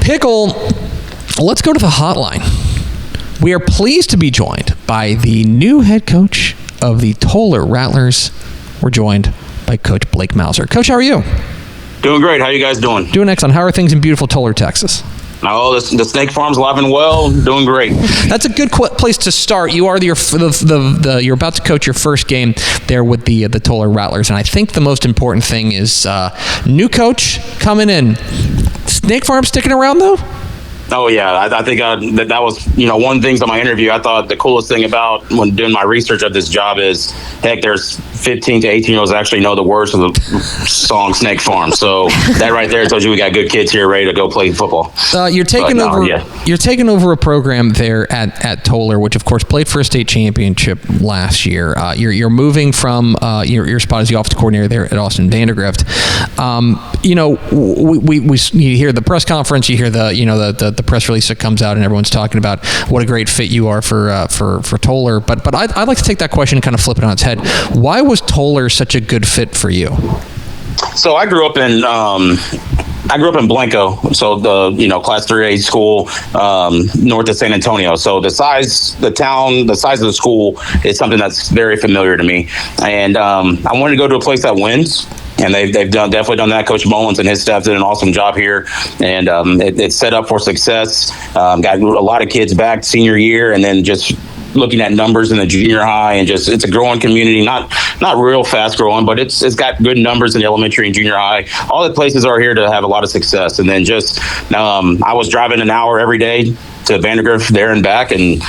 Pickle, let's go to the hotline. We are pleased to be joined by the new head coach of the Tolar Rattlers. We're joined by Coach Blake Mauser. Coach, how are you? Doing great. How are you guys doing? Doing excellent. How are things in beautiful Tolar, Texas? Oh, the Snake Farm's alive and well, doing great. That's a good place to start. You are you're about to coach your first game there with the Tolar Rattlers, and I think the most important thing is new coach coming in. Snake Farm sticking around though? Oh, yeah. I think that was, one of the things on my interview. I thought the coolest thing about when doing my research of this job is, heck, there's 15 to 18-year-olds that actually know the words of the song Snake Farm. So that right there tells you we got good kids here ready to go play football. You're taking over a program there at Tolar, which, of course, played for a state championship last year. You're moving from your spot as the office coordinator there at Austin Vandergrift. You hear the press conference, you hear the press release that comes out, and everyone's talking about what a great fit you are for Tolar. But I'd like to take that question and kind of flip it on its head. Why was Tolar such a good fit for you? So I grew up in Blanco, so the Class 3A school north of San Antonio. So the size of the school is something that's very familiar to me, and I wanted to go to a place that wins. And they've definitely done that. Coach Mullins and his staff did an awesome job here, and it's set up for success. Got a lot of kids back senior year, and then just looking at numbers in the junior high, and just it's a growing community, not real fast growing, but it's got good numbers in the elementary and junior high. All the places are here to have a lot of success. And then just I was driving an hour every day to Vandergrift there and back, and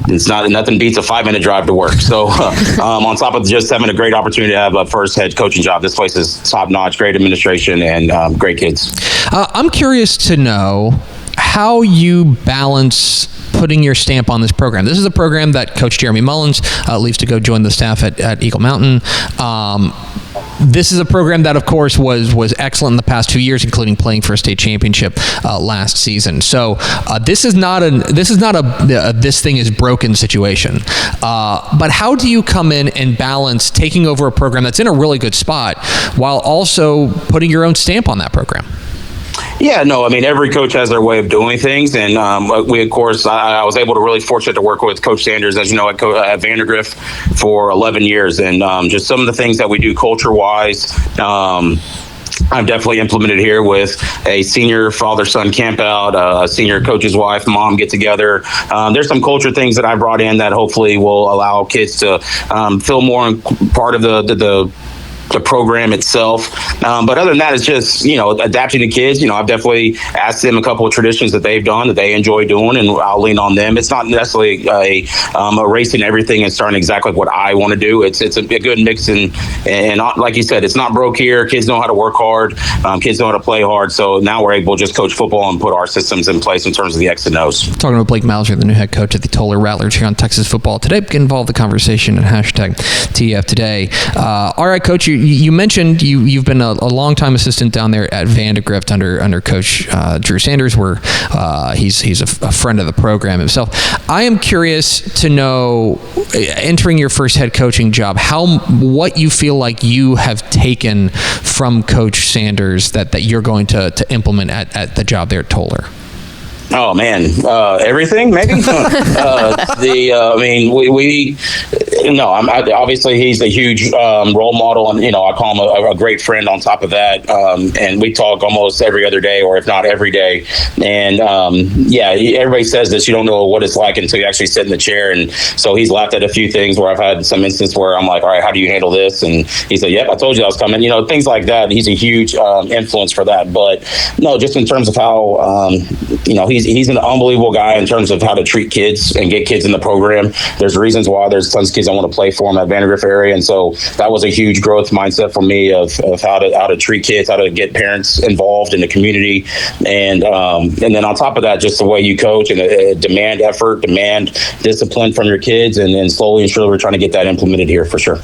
nothing beats a 5-minute drive to work. So on top of just having a great opportunity to have a first head coaching job, this place is top notch, great administration, and great kids. I'm curious to know how you balance putting your stamp on this program. This is a program that Coach Jeremy Mullins leaves to go join the staff at Eagle Mountain. This is a program that, of course, was excellent in the past 2 years, including playing for a state championship last season. So this is not a this thing is broken situation. But how do you come in and balance taking over a program that's in a really good spot while also putting your own stamp on that program? Yeah, no, I mean, every coach has their way of doing things. And we, of course, I was able to really fortunate to work with Coach Sanders, as you know, at Vandergrift for 11 years. And just some of the things that we do culture-wise, I've definitely implemented here with a senior father-son camp out, a senior coach's wife, mom get together. There's some culture things that I brought in that hopefully will allow kids to feel more part of the program itself. But other than that, it's just, adapting to kids. I've definitely asked them a couple of traditions that they've done that they enjoy doing, and I'll lean on them. It's not necessarily erasing everything and starting exactly what I want to do. It's a good mix, and like you said, it's not broke here. Kids know how to work hard. Kids know how to play hard. So now we're able to just coach football and put our systems in place in terms of the X and O's. Talking about Blake Mauser, the new head coach at the Tolar Rattlers here on Texas Football Today. Get involved in the conversation and hashtag TF Today. All right, Coach, you mentioned you've been a long-time assistant down there at Vandergrift under Coach Drew Sanders, where he's a friend of the program himself. I am curious to know, entering your first head coaching job, what you feel like you have taken from Coach Sanders that you're going to implement at the job there at Tolar. Oh man, everything maybe. Obviously he's a huge role model, and I call him a great friend. On top of that, and we talk almost every other day, or if not every day. And everybody says this: you don't know what it's like until you actually sit in the chair. And so he's laughed at a few things where I've had some instances where I'm like, all right, how do you handle this? And he said, yep, I told you I was coming. Things like that. He's a huge influence for that. But no, just in terms of how he's an unbelievable guy in terms of how to treat kids and get kids in the program. There's reasons why there's tons of kids I want to play for him at Vandergrift area, and so that was a huge growth mindset for me of how to treat kids, how to get parents involved in the community, and then on top of that, just the way you coach and demand effort, demand discipline from your kids, and then slowly and surely we're trying to get that implemented here for sure.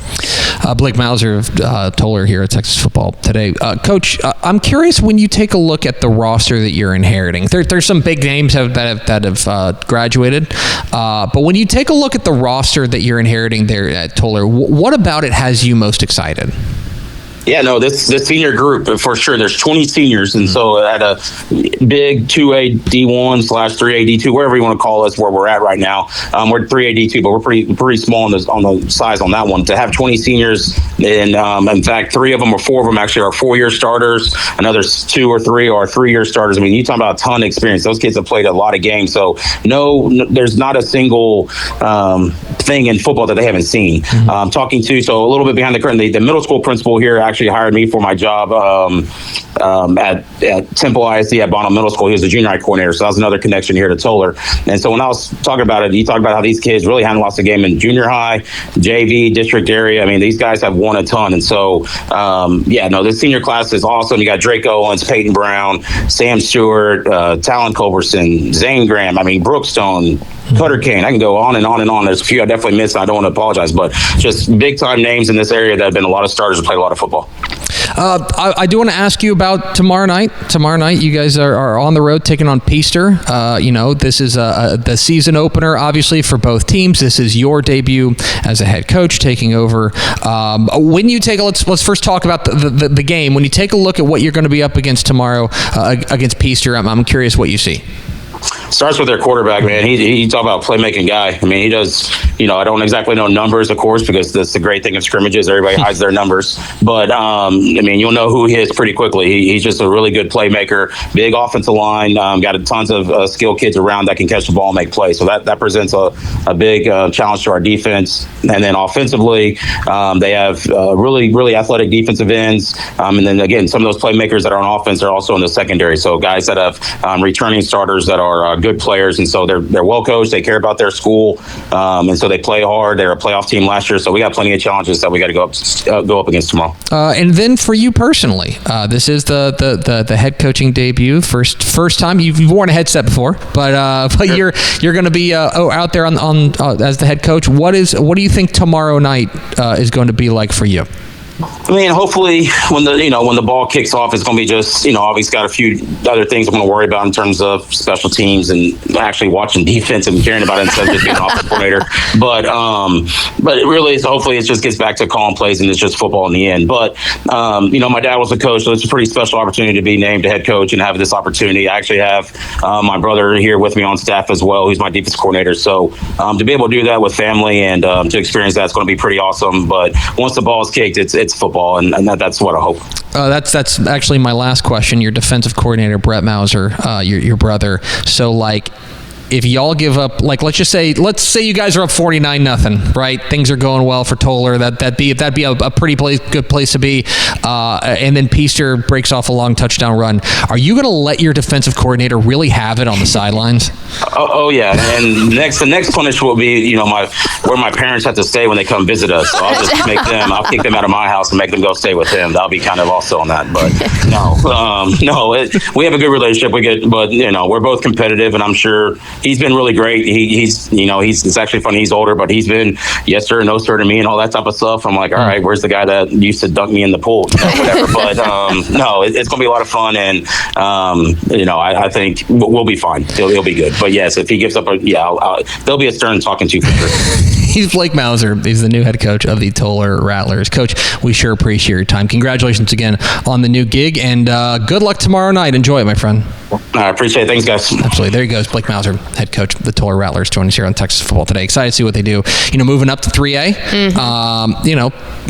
Blake Mauser of Tolar here at Texas Football Today. Coach, I'm curious, when you take a look at the roster that you're inheriting, there's some big names that have graduated, but when you take a look at the roster that you're inheriting there at Tolar, what about it has you most excited? Yeah, no, this senior group for sure. There's 20 seniors, and so at a big 2A D1 / 3A D2, wherever you want to call us, where we're at right now, we're 3A D2, but we're pretty small on the size on that one. To have 20 seniors, and in fact, 3 of them or 4 of them actually are 4-year starters. Another 2 or 3 are 3-year starters. I mean, you talk about a ton of experience. Those kids have played a lot of games, so no, there's not a single thing in football that they haven't seen. Talking to, so a little bit behind the curtain, the middle school principal here actually hired me for my job at Temple ISD at Bonham Middle School. He was a junior high coordinator, so that was another connection here to Tolar. And so when I was talking about it, he talked about how these kids really hadn't lost a game in junior high, JV, district area. I mean, these guys have won a ton. And so, this senior class is awesome. You got Drake Owens, Peyton Brown, Sam Stewart, Talon Culberson, Zane Graham, Brookstone, Cutter Kane. I can go on and on and on. There's a few I definitely missed, and I don't want to apologize, but just big time names in this area that have been a lot of starters and play a lot of football. I do want to ask you about tomorrow night. Tomorrow night, you guys are on the road taking on Peaster. This is the season opener, obviously, for both teams. This is your debut as a head coach taking over. When you take let's first talk about the game. When you take a look at what you're going to be up against tomorrow against Peaster, I'm curious what you see. Starts with their quarterback, man. He talk about playmaking guy. I mean, he does. I don't exactly know numbers, of course, because that's the great thing of scrimmages. Everybody hides their numbers, but you'll know who he is pretty quickly. He's just a really good playmaker. Big offensive line. Got tons of skilled kids around that can catch the ball and make plays. So that presents a big challenge to our defense. And then offensively, they have really really athletic defensive ends. And then again, some of those playmakers that are on offense are also in the secondary. So guys that have returning starters that are good players, and so they're well coached. They care about their school, and so they play hard. They're a playoff team last year, so we got plenty of challenges that we got to go up against tomorrow. And then for you personally, this is the head coaching debut. First time you've worn a headset before, but you're going to be out there on as the head coach. What do you think tomorrow night is going to be like for you? I mean, hopefully when the ball kicks off, it's going to be just, obviously got a few other things I'm going to worry about in terms of special teams and actually watching defense and caring about it instead of just being an offensive coordinator. But really, so hopefully it just gets back to calm plays and it's just football in the end. But, my dad was a coach, so it's a pretty special opportunity to be named a head coach and have this opportunity. I actually have my brother here with me on staff as well, who's my defense coordinator. So to be able to do that with family and to experience that's going to be pretty awesome. But once the ball is kicked, it's football, and that's what I hope. That's actually my last question. Your defensive coordinator, Brett Mauser, your brother. So, if y'all give up, let's say you guys are up 49-0, right? Things are going well for Tolar. That'd be a pretty good place to be. And then Peaster breaks off a long touchdown run. Are you going to let your defensive coordinator really have it on the sidelines? Oh yeah. And the next punishment will be, where my parents have to stay when they come visit us. So I'll just I'll kick them out of my house and make them go stay with him. That'll be kind of also on that. But we have a good relationship. But we're both competitive, and I'm sure he's been really great. It's actually funny. He's older, but he's been yes sir, no sir to me and all that type of stuff. I'm like, all right, where's the guy that used to dunk me in the pool, whatever. But it's gonna be a lot of fun, and I think we'll be fine. He'll be good. But yes, if he gives up, there'll be a stern talking to for sure. He's Blake Mauser. He's the new head coach of the Tolar Rattlers. Coach, we sure appreciate your time. Congratulations again on the new gig, and good luck tomorrow night. Enjoy it, my friend. I appreciate it. Thanks, guys. Absolutely. There he goes, Blake Mauser, head coach of the Tolar Rattlers, joining us here on Texas Football Today. Excited to see what they do. Moving up to 3A.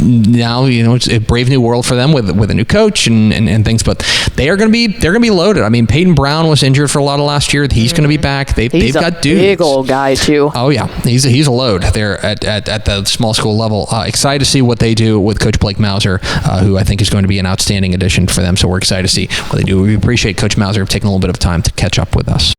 Now it's a brave new world for them with a new coach and things. But they're going to be loaded. I mean, Peyton Brown was injured for a lot of last year. He's going to be back. They've got dudes. Big old guy too. Oh yeah, he's a load there at the small school level. Excited to see what they do with Coach Blake Mauser, who I think is going to be an outstanding addition for them. So we're excited to see what they do. We appreciate Coach Mauser taking a little bit of time to catch up with us.